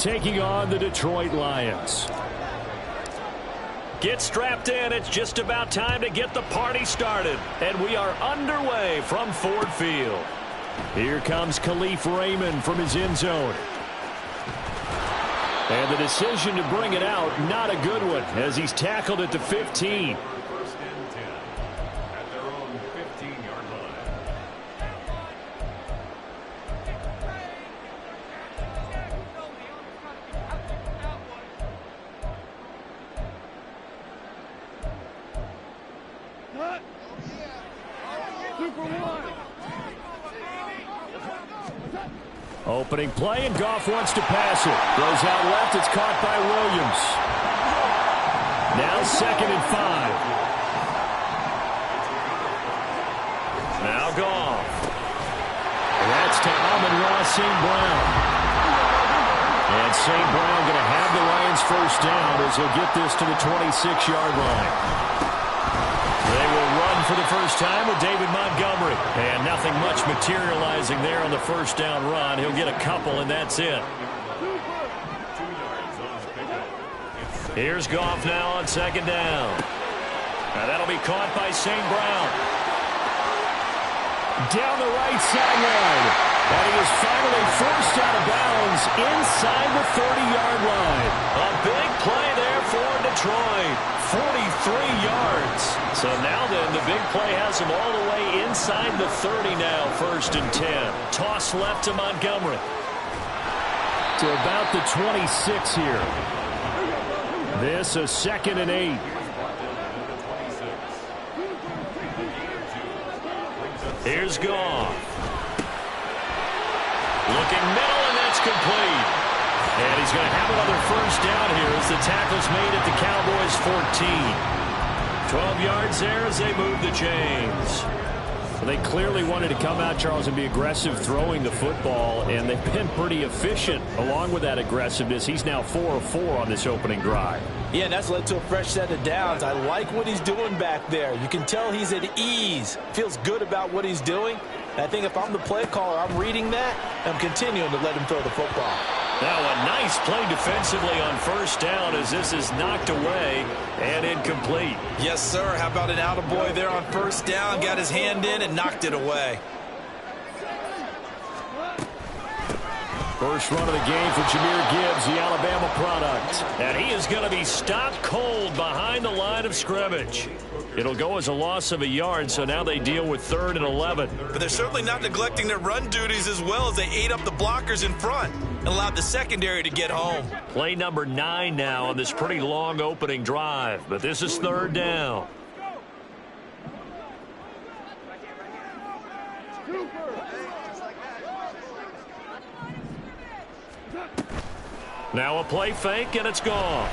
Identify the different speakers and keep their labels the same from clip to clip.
Speaker 1: taking on the Detroit Lions.
Speaker 2: Get strapped in. It's just about time to get the party started. And we are underway from Ford Field.
Speaker 1: Here comes Khalif Raymond from his end zone. And the decision to bring it out, not a good one, as he's tackled at the 15.
Speaker 3: First and 10 at their own 15-yard line.
Speaker 1: Opening play, and Goff wants to pass it. Goes out left. It's caught by Williams. Now 2nd and 5.
Speaker 2: Now Goff.
Speaker 1: That's to Amon-Ra St. Brown. And St. Brown going to have the Lions first down as he'll get this to the 26-yard line.
Speaker 2: They will run for the first time with David Montgomery. And nothing much materializing there on the first down run. He'll get a couple, and that's it. Here's Goff now on 2nd down. Now that'll be caught by St. Brown.
Speaker 1: Down the right sideline. And he is finally forced out of bounds inside the 30-yard line.
Speaker 2: A big play there for Detroit. 43 yards. So now then, the big play has him all the way inside the 30 now, 1st and 10. Toss left to Montgomery.
Speaker 1: To about the 26 here. This a 2nd and 8.
Speaker 2: Here's Goff. Looking middle, and that's complete. And he's going to have another first down here as the tackle's made at the Cowboys' 14. 12 yards there as they move the chains.
Speaker 1: Well, they clearly wanted to come out, Charles, and be aggressive throwing the football, and they've been pretty efficient along with that aggressiveness. He's now 4 of 4 on this opening drive.
Speaker 4: Yeah, and that's led to a fresh set of downs. I like what he's doing back there. You can tell he's at ease. Feels good about what he's doing. And I think if I'm the play caller, I'm reading that, and I'm continuing to let him throw the football.
Speaker 2: Now a nice play defensively on first down as this is knocked away and incomplete.
Speaker 4: Yes, sir. How about an attaboy there on first down? Got his hand in and knocked it away.
Speaker 1: First run of the game for Jahmyr Gibbs, the Alabama product.
Speaker 2: And he is going to be stopped cold behind the line of scrimmage. It'll go as a loss of a yard, so now they deal with 3rd and 11.
Speaker 4: But they're certainly not neglecting their run duties as well as they ate up the blockers in front and allowed the secondary to get home.
Speaker 2: Play number 9 now on this pretty long opening drive, but this is 3rd down. Now a play fake, and it's Goff.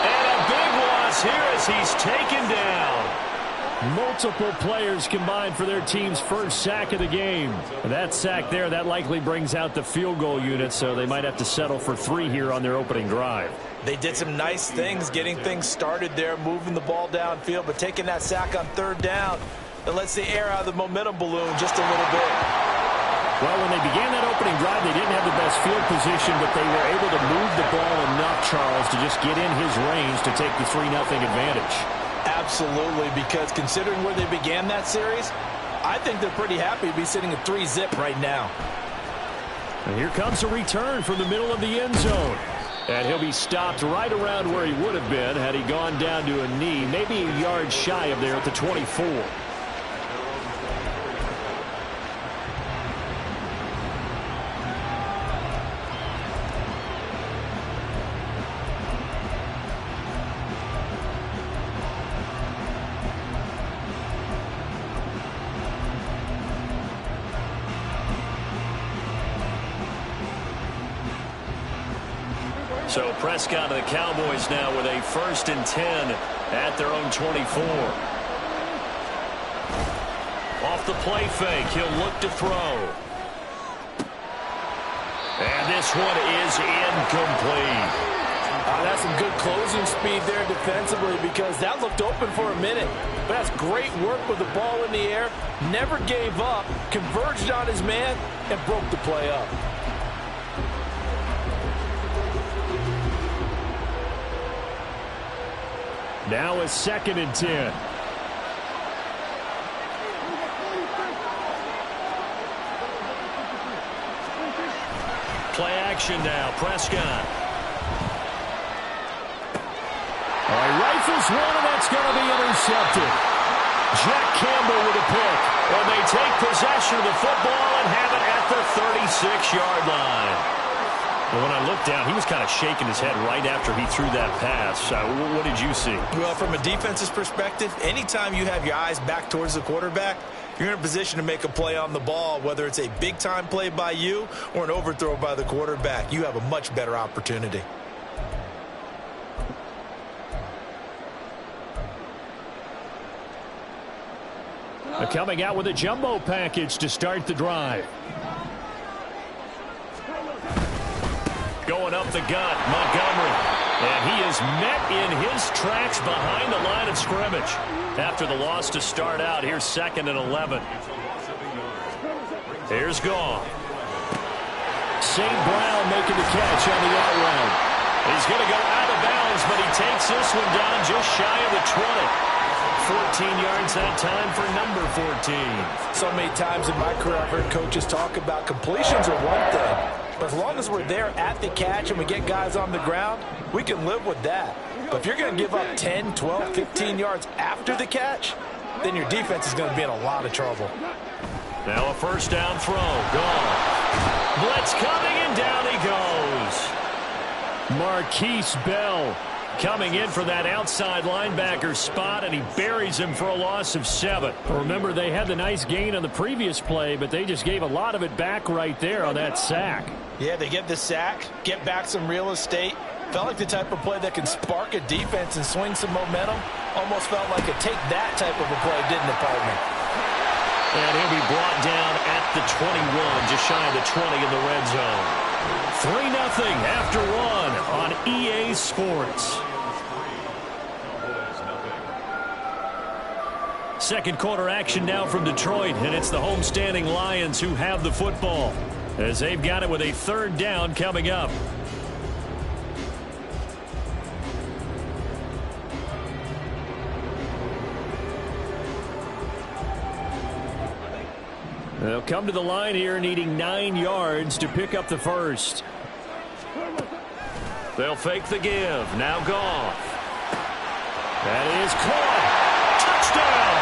Speaker 2: And a big loss here as he's taken down.
Speaker 1: Multiple players combined for their team's first sack of the game. That sack there, that likely brings out the field goal unit, so they might have to settle for 3 here on their opening drive.
Speaker 4: They did some nice things getting things started there, moving the ball downfield, but taking that sack on 3rd down, it lets the air out of the momentum balloon just a little bit.
Speaker 1: Well, when they began that opening drive, they didn't have the best field position, but they were able to move the ball enough, Charles, to just get in his range to take the 3-0 advantage.
Speaker 4: Absolutely, because considering where they began that series, I think they're pretty happy to be sitting at 3-zip right now.
Speaker 1: And here comes a return from the middle of the end zone. And he'll be stopped right around where he would have been had he gone down to a knee, maybe a yard shy of there at the 24.
Speaker 2: So Prescott and the Cowboys now with a 1st and 10 at their own 24. Off the play fake, he'll look to throw. And this one is incomplete.
Speaker 4: That's some good closing speed there defensively because that looked open for a minute. But that's great work with the ball in the air. Never gave up, converged on his man, and broke the play up.
Speaker 1: Now a 2nd and 10.
Speaker 2: Play action now. Prescott.
Speaker 1: All right, rifles one, and that's going to be intercepted. Jack Campbell with a pick.
Speaker 2: And they take possession of the football and have it at the 36-yard line. Well, when I looked down, he was kind of shaking his head right after he threw that pass. What did you see?
Speaker 4: Well, from a defense's perspective, anytime you have your eyes back towards the quarterback, you're in a position to make a play on the ball, whether it's a big-time play by you or an overthrow by the quarterback. You have a much better opportunity.
Speaker 1: Coming out with a jumbo package to start the drive.
Speaker 2: Going up the gut, Montgomery. And he is met in his tracks behind the line of scrimmage. After the loss to start out, here's 2nd and 11. Here's Goff.
Speaker 1: St. Brown making the catch on the out route.
Speaker 2: He's going to go out of bounds, but he takes this one down just shy of the 20. 14 yards that time for number 14.
Speaker 4: So many times in my career, I've heard coaches talk about completions are one thing. But as long as we're there at the catch and we get guys on the ground, we can live with that. But if you're going to give up 10, 12, 15 yards after the catch, then your defense is going to be in a lot of trouble.
Speaker 2: Now a first down throw. Gone. Blitz coming, and down he goes.
Speaker 1: Marquise Bell coming in for that outside linebacker spot, and he buries him for a loss of 7. Remember, they had the nice gain on the previous play, but they just gave a lot of it back right there on that sack.
Speaker 4: Yeah, they get the sack, get back some real estate. Felt like the type of play that can spark a defense and swing some momentum. Almost felt like a take that type of a play, didn't it, partner?
Speaker 2: And he'll be brought down at the 21, just shy of the 20 in the red zone.
Speaker 1: 3-0 after 1 on EA Sports.
Speaker 2: Second quarter action now from Detroit, and it's the homestanding Lions who have the football as they've got it with a 3rd down coming up.
Speaker 1: They'll come to the line here needing 9 yards to pick up the first.
Speaker 2: They'll fake the give. Now Goff.
Speaker 1: That is caught. Touchdown!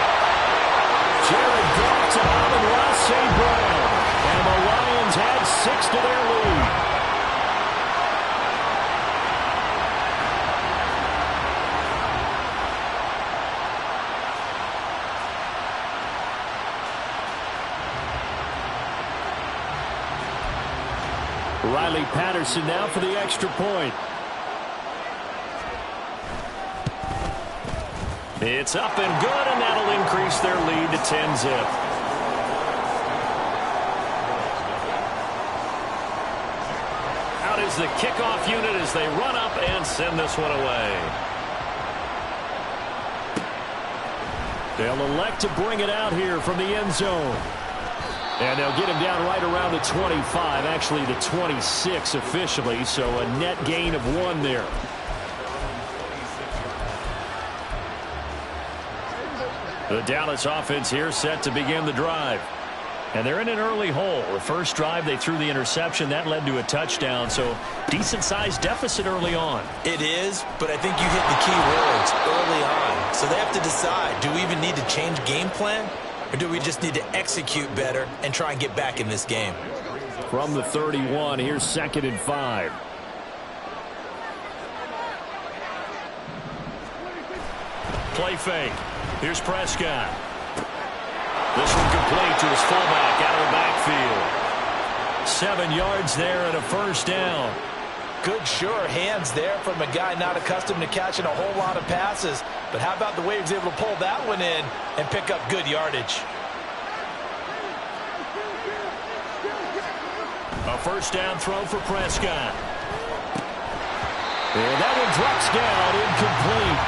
Speaker 1: Jared Goff to Amon-Ra St. Brown. And the Lions add 6 to their lead. Riley Patterson now for the extra point.
Speaker 2: It's up and good, and that'll increase their lead to 10-zip. Out is the kickoff unit as they run up and send this one away.
Speaker 1: They'll elect to bring it out here from the end zone. And they'll get him down right around the 25, actually the 26 officially, so a net gain of 1 there.
Speaker 2: The Dallas offense here set to begin the drive. And they're in an early hole. The first drive, they threw the interception. That led to a touchdown, so decent-sized deficit early on.
Speaker 4: It is, but I think you hit the key words early on. So they have to decide, do we even need to change game plan? Or do we just need to execute better and try and get back in this game?
Speaker 1: From the 31, here's 2nd and 5.
Speaker 2: Play fake. Here's Prescott. This one complete to his fullback out of the backfield. 7 yards there and a first down.
Speaker 4: Good, sure hands there from a guy not accustomed to catching a whole lot of passes. But how about the way he was able to pull that one in and pick up good yardage?
Speaker 2: A first down throw for Prescott.
Speaker 1: And that one drops down, incomplete.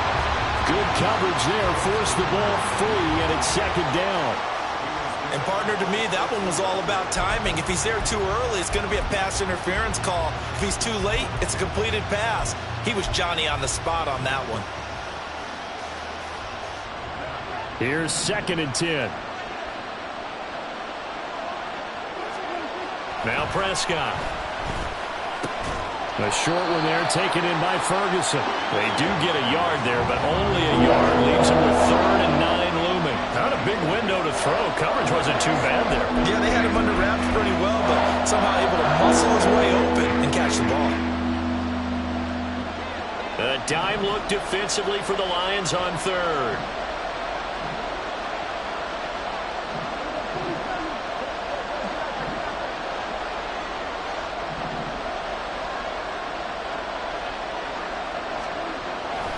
Speaker 1: Good coverage there, forced the ball free, and it's second down.
Speaker 4: And partner, to me, that one was all about timing. If he's there too early, it's going to be a pass interference call. If he's too late, it's a completed pass. He was Johnny on the spot on that one.
Speaker 1: Here's 2nd and 10. Now Prescott. A short one there taken in by Ferguson. They do get a yard there, but only a yard. Leaves them with 3rd and 9 looming.
Speaker 2: Not a big window to throw. Coverage wasn't too bad there.
Speaker 4: Yeah, they had him under wraps pretty well, but somehow able to muscle his way open and catch the ball.
Speaker 2: A dime look defensively for the Lions on 3rd.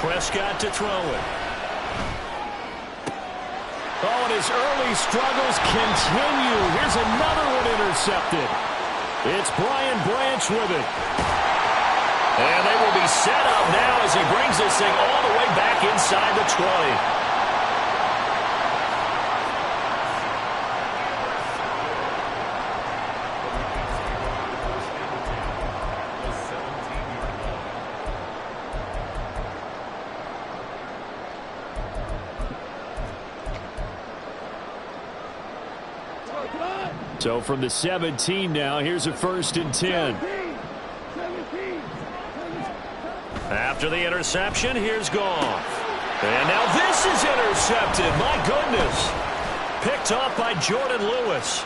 Speaker 2: Prescott to throw it.
Speaker 1: Oh, and his early struggles continue. Here's another one intercepted. It's Brian Branch with it.
Speaker 2: And they will be set up now as he brings this thing all the way back inside the 20.
Speaker 1: So from the 17 now, here's a 1st and 10.
Speaker 2: After the interception, here's Goff. And now this is intercepted. My goodness. Picked off by Jordan Lewis.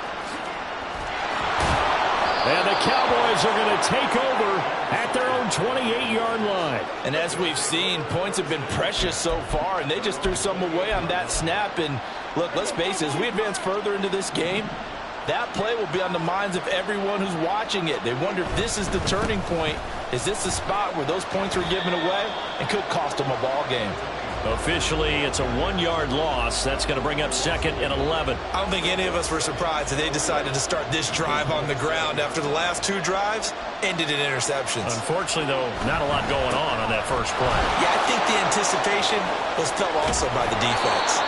Speaker 1: And the Cowboys are going to take over at their own 28-yard line.
Speaker 4: And as we've seen, points have been precious so far, and they just threw some away on that snap. And look, let's face it, as we advance further into this game, that play will be on the minds of everyone who's watching it. They wonder if this is the turning point. Is this the spot where those points were given away and could cost them a ball game?
Speaker 2: Officially, it's a 1-yard loss. That's going to bring up 2nd and 11.
Speaker 4: I don't think any of us were surprised that they decided to start this drive on the ground after the last 2 drives ended in interceptions.
Speaker 2: Unfortunately, though, not a lot going on that first play.
Speaker 4: Yeah, I think the anticipation was felt also by the defense.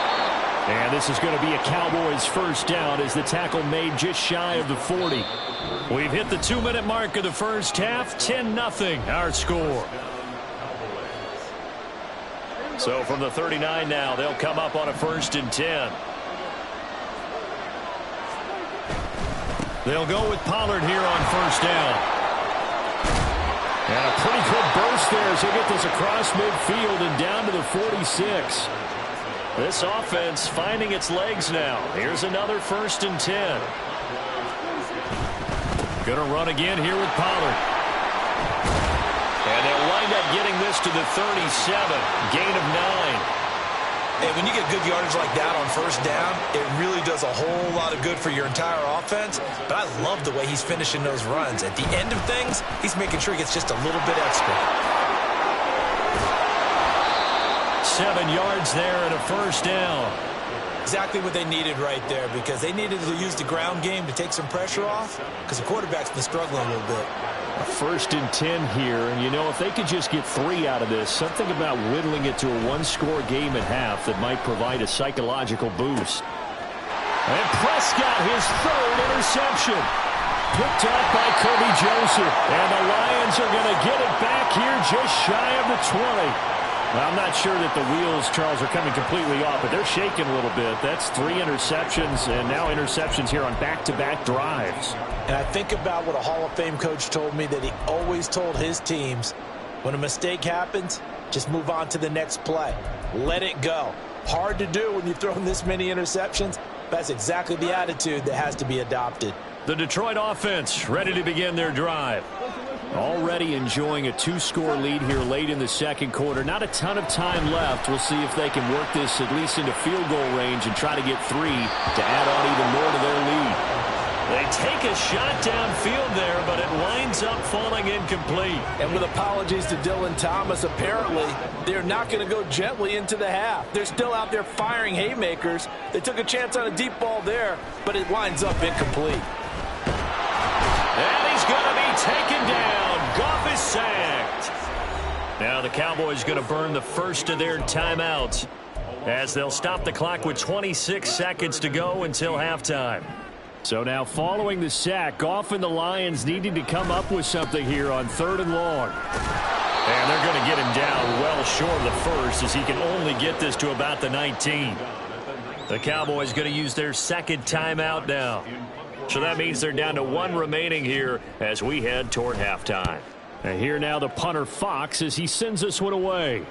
Speaker 1: And this is going to be a Cowboys 1st down as the tackle made just shy of the 40.
Speaker 2: We've hit the 2-minute mark of the first half. 10-0 our score. So from the 39 now, they'll come up on a 1st and 10.
Speaker 1: They'll go with Pollard here on 1st down. And a pretty good burst there as he'll get this across midfield and down to the 46.
Speaker 2: This offense finding its legs now. Here's another 1st and 10.
Speaker 1: Going to run again here with Pollard.
Speaker 2: And they'll wind up getting this to the 37. Gain of 9.
Speaker 4: And when you get good yardage like that on 1st down, it really does a whole lot of good for your entire offense. But I love the way he's finishing those runs. At the end of things, he's making sure he gets just a little bit extra.
Speaker 2: 7 yards there and a 1st down.
Speaker 4: Exactly what they needed right there, because they needed to use the ground game to take some pressure off, because the quarterback's been struggling a little bit.
Speaker 1: A 1st and 10 here, and you know, if they could just get 3 out of this, something about whittling it to a 1-score game at half that might provide a psychological boost.
Speaker 2: And Prescott, his 3rd interception. Picked up by Kirby Joseph.
Speaker 1: And the Lions are going to get it back here just shy of the 20. Well, I'm not sure that the wheels, Charles, are coming completely off, but they're shaking a little bit. That's 3 interceptions, and now interceptions here on back-to-back drives.
Speaker 4: And I think about what a Hall of Fame coach told me, that he always told his teams, when a mistake happens, just move on to the next play. Let it go. Hard to do when you've thrown this many interceptions. That's exactly the attitude that has to be adopted.
Speaker 2: The Detroit offense ready to begin their drive.
Speaker 1: Already enjoying a 2-score lead here late in the 2nd quarter. Not a ton of time left. We'll see if they can work this at least into field goal range and try to get 3 to add on even more to their lead.
Speaker 2: They take a shot downfield there, but it winds up falling incomplete.
Speaker 4: And with apologies to Dylan Thomas, apparently they're not going to go gently into the half. They're still out there firing haymakers. They took a chance on a deep ball there, but it winds up incomplete.
Speaker 2: And he's going to be taken down. Goff is sacked. Now the Cowboys going to burn the first of their timeouts as they'll stop the clock with 26 seconds to go until halftime.
Speaker 1: So now following the sack, Goff and the Lions needing to come up with something here on 3rd and long.
Speaker 2: And they're going to get him down well short of the first as he can only get this to about the 19. The Cowboys going to use their second timeout now. So that means they're down to 1 remaining here as we head toward halftime.
Speaker 1: And here now the punter Fox as he sends this one away.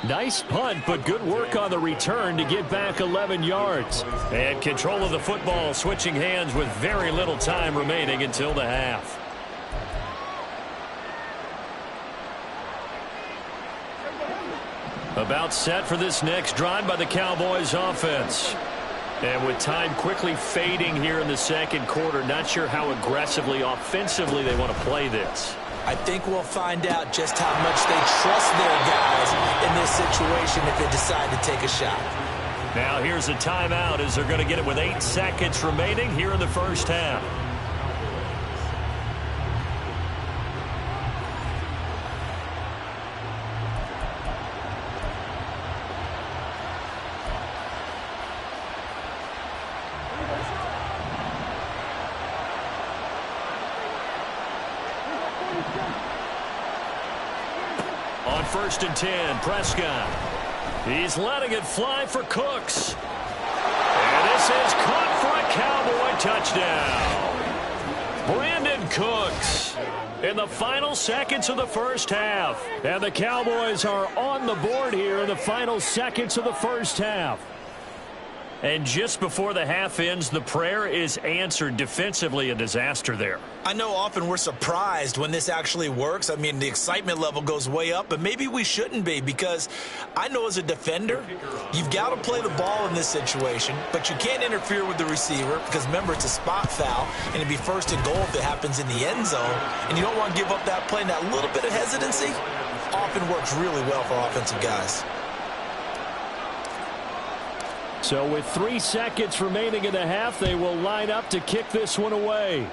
Speaker 1: Nice punt, but good work on the return to get back 11 yards.
Speaker 2: And control of the football switching hands with very little time remaining until the half. About set for this next drive by the Cowboys offense. And with time quickly fading here in the second quarter, not sure how aggressively, offensively they want to play this.
Speaker 4: I think we'll find out just how much they trust their guys in this situation if they decide to take a shot.
Speaker 2: Now here's a timeout as they're going to get it with 8 seconds remaining here in the first half. On 1st and 10, Prescott. He's letting it fly for Cooks. And this is caught for a Cowboy touchdown. Brandon Cooks in the final seconds of the first half.
Speaker 1: And the Cowboys are on the board here in the final seconds of the first half.
Speaker 2: And just before the half ends, the prayer is answered. Defensively, a disaster there.
Speaker 4: I know often we're surprised when this actually works. I mean, the excitement level goes way up, but maybe we shouldn't be, because I know as a defender, you've got to play the ball in this situation, but you can't interfere with the receiver because, remember, it's a spot foul, and it'd be 1st and goal if it happens in the end zone, and you don't want to give up that play. And that little bit of hesitancy often works really well for offensive guys.
Speaker 1: So with 3 seconds remaining in the half, they will line up to kick this one away.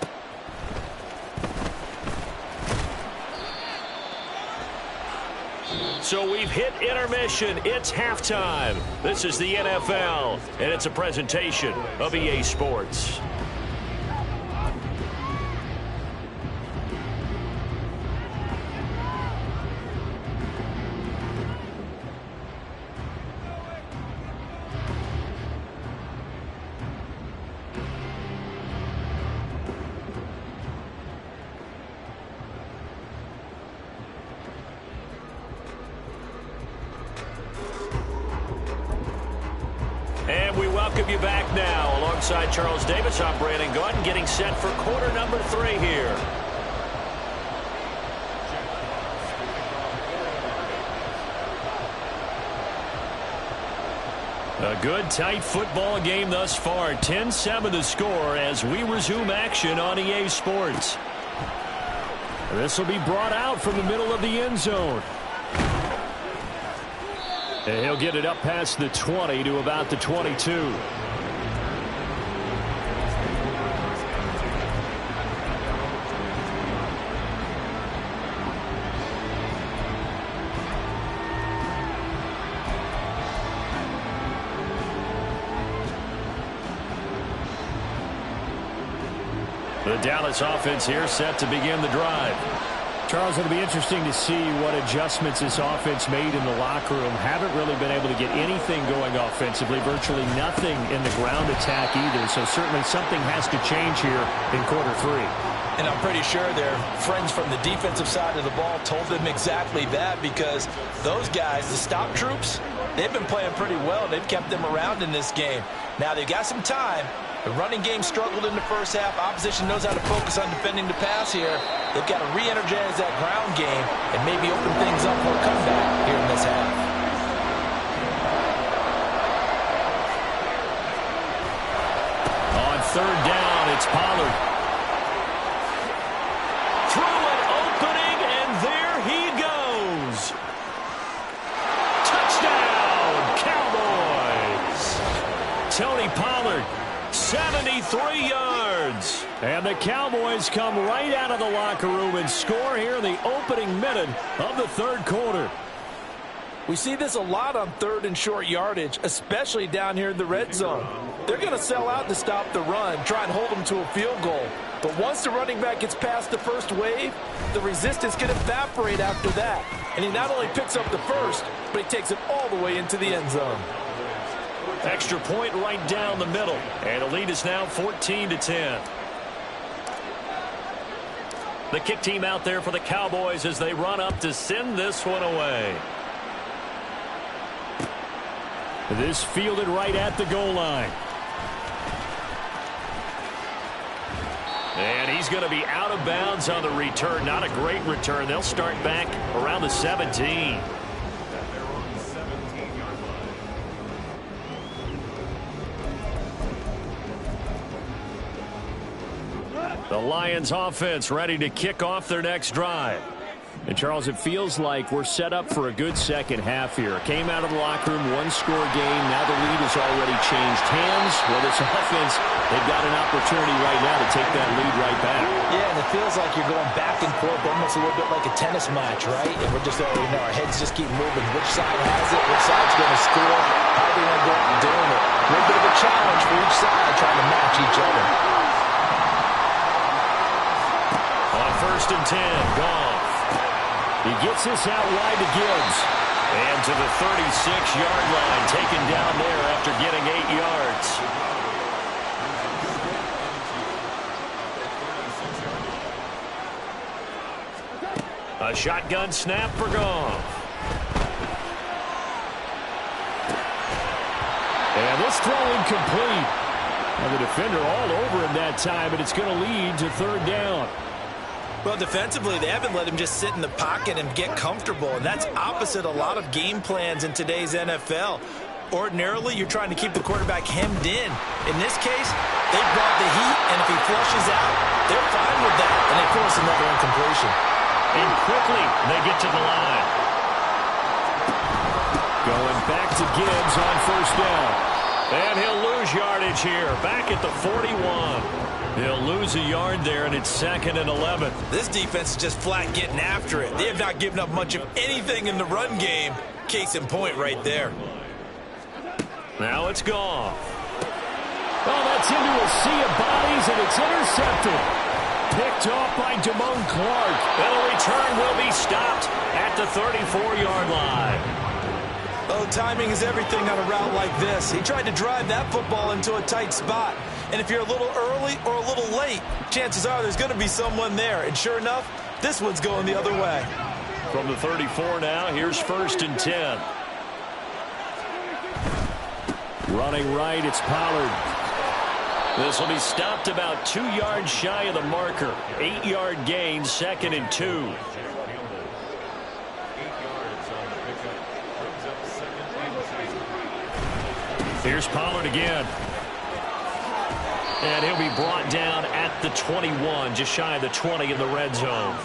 Speaker 2: So we've hit intermission. It's halftime. This is the NFL, and it's a presentation of EA Sports. And we welcome you back now. Alongside Charles Davis, I'm Brandon Gaudin, getting set for quarter number 3 here. A good, tight football game thus far. 10-7 the score as we resume action on EA Sports.
Speaker 1: This will be brought out from the middle of the end zone. And he'll get it up past the 20 to about the 22.
Speaker 2: The Dallas offense here set to begin the drive.
Speaker 1: Charles, it'll be interesting to see what adjustments this offense made in the locker room. Haven't really been able to get anything going offensively, virtually nothing in the ground attack either. So certainly something has to change here in quarter 3.
Speaker 4: And I'm pretty sure their friends from the defensive side of the ball told them exactly that, because those guys, the stop troops, they've been playing pretty well. They've kept them around in this game. Now they've got some time. The running game struggled in the first half. Opposition knows how to focus on defending the pass here. They've got to re-energize that ground game and maybe open things up for a comeback here in this half.
Speaker 2: On 3rd down, it's Pollard. Through an opening, and there he goes. Touchdown, Cowboys. Tony Pollard 73 yards.
Speaker 1: And the Cowboys come right out of the locker room and score here in the opening minute of the third quarter.
Speaker 4: We see this a lot on third and short yardage, especially down here in the red zone. They're going to sell out to stop the run, try and hold them to a field goal. But once the running back gets past the first wave, the resistance can evaporate after that. And he not only picks up the first, but he takes it all the way into the end zone.
Speaker 2: Extra point right down the middle. And the lead is now 14-10. The kick team out there for the Cowboys as they run up to send this one away.
Speaker 1: This fielded right at the goal line.
Speaker 2: And he's going to be out of bounds on the return. Not a great return. They'll start back around the 17. The Lions offense ready to kick off their next drive.
Speaker 1: And, Charles, it feels like we're set up for a good second half here. Came out of the locker room, one-score game. Now the lead has already changed hands. Well, this offense, they've got an opportunity right now to take that lead right back.
Speaker 4: Yeah, and it feels like you're going back and forth almost a little bit like a tennis match, right? And we're just, our heads just keep moving. Which side has it? Which side's going to score? How are they going to go out and doing it? A little bit of a challenge for each side trying to match each other.
Speaker 2: On 1st and 10, Goff.
Speaker 1: He gets this out wide to Gibbs.
Speaker 2: And to the 36-yard line, taken down there after getting 8 yards. A shotgun snap for Goff.
Speaker 1: And this throw incomplete. And the defender all over him that time, but it's going to lead to third down.
Speaker 4: Well, defensively, they haven't let him just sit in the pocket and get comfortable, and that's opposite a lot of game plans in today's NFL. Ordinarily, you're trying to keep the quarterback hemmed in. In this case, they brought the heat, and if he flushes out, they're fine with that, and they force another incompletion.
Speaker 2: And quickly, they get to the line.
Speaker 1: Going back to Gibbs on first down.
Speaker 2: And he'll lose yardage here, back at the 41. He'll lose a yard there, and it's 2nd and 11.
Speaker 4: This defense is just flat getting after it. They have not given up much of anything in the run game. Case in point right there.
Speaker 2: Now it's Goff.
Speaker 1: Oh, that's into a sea of bodies, and it's intercepted. Picked off by Damone Clark.
Speaker 2: And the return will be stopped at the 34-yard line.
Speaker 4: Oh, timing is everything on a route like this. He tried to drive that football into a tight spot. And if you're a little early or a little late, chances are there's going to be someone there. And sure enough, this one's going the other way.
Speaker 2: From the 34 now, here's 1st and 10.
Speaker 1: Running right, it's Pollard.
Speaker 2: This will be stopped about 2 yards shy of the marker. 8-yard gain, 2nd and 2. Here's Pollard again. And he'll be brought down at the 21, just shy of the 20 in the red zone.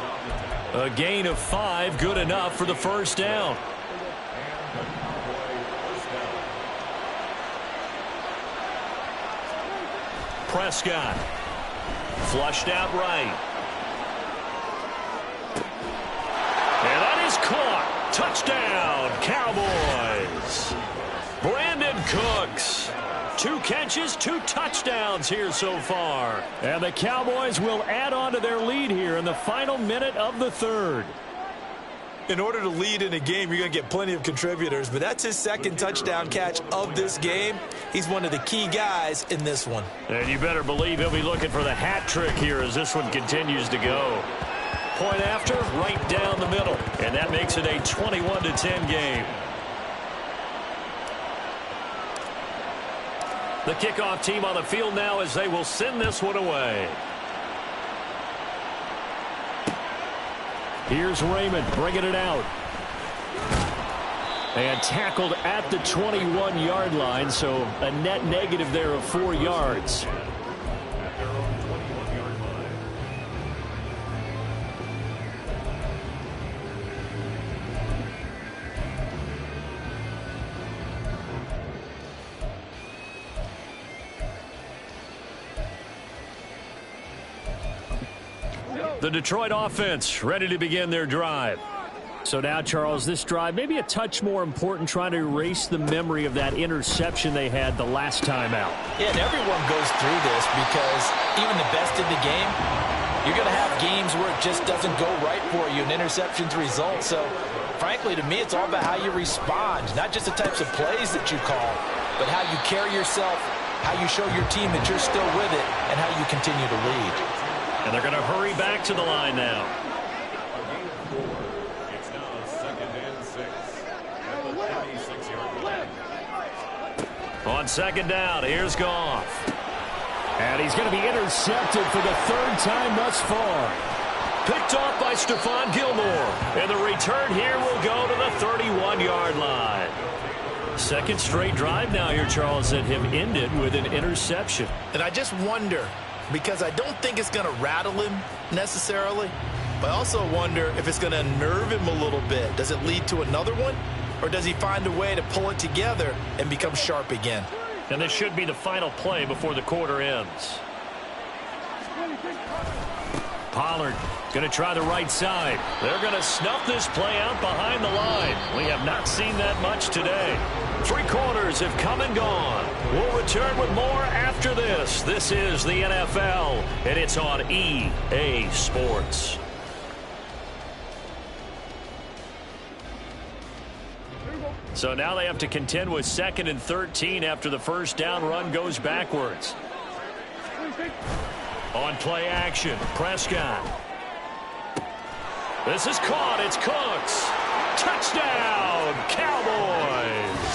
Speaker 2: A gain of 5, good enough for the first down. Prescott. Flushed out right. And that is caught. Touchdown, Cowboys. Brandon Cooks. 2 catches, 2 touchdowns here so far.
Speaker 1: And the Cowboys will add on to their lead here in the final minute of the third.
Speaker 4: In order to lead in a game, you're going to get plenty of contributors, but that's his 2nd touchdown catch of this game. He's one of the key guys in this one.
Speaker 2: And you better believe he'll be looking for the hat trick here as this one continues to go. Point after, right down the middle. And that makes it a 21-10 game. The kickoff team on the field now as they will send this one away.
Speaker 1: Here's Raymond bringing it out. And tackled at the 21-yard line, so a net negative there of 4 yards. The Detroit offense ready to begin their drive. So now, Charles, this drive maybe a touch more important, trying to erase the memory of that interception they had the last time out.
Speaker 4: Yeah, and everyone goes through this because even the best in the game, you're going to have games where it just doesn't go right for you, and interceptions result. So, frankly, to me, it's all about how you respond, not just the types of plays that you call, but how you carry yourself, how you show your team that you're still with it, and how you continue to lead.
Speaker 1: And they're going to hurry back to the line now. On second down, here's Goff. And he's going to be intercepted for the third time thus far. Picked off by Stephon Gilmore. And the return here will go to the 31-yard line. Second straight drive now here, Charles, that have ended with an interception.
Speaker 5: And I just wonder, because I don't think it's going to rattle him necessarily, but I also wonder if it's going to unnerve him a little bit. Does it lead to another one? Or does he find a way to pull it together and become sharp again?
Speaker 1: And this should be the final play before the quarter ends. Pollard going to try the right side. They're going to snuff this play out behind the line. We have not seen that much today. 3 quarters have come and gone. We'll return with more after this. This is the NFL, and it's on EA Sports. So now they have to contend with 2nd and 13 after the first down run goes backwards. On play action, Prescott. This is caught. It's Cooks. Touchdown, Cowboys.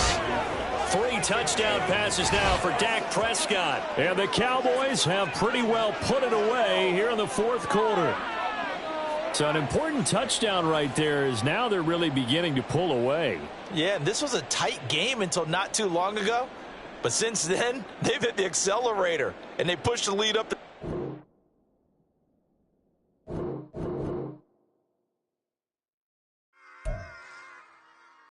Speaker 1: 3 touchdown passes now for Dak Prescott. And the Cowboys have pretty well put it away here in the 4th quarter. So an important touchdown right there is now they're really beginning to pull away.
Speaker 4: Yeah, and this was a tight game until not too long ago. But since then, they've hit the accelerator, and they pushed the lead up.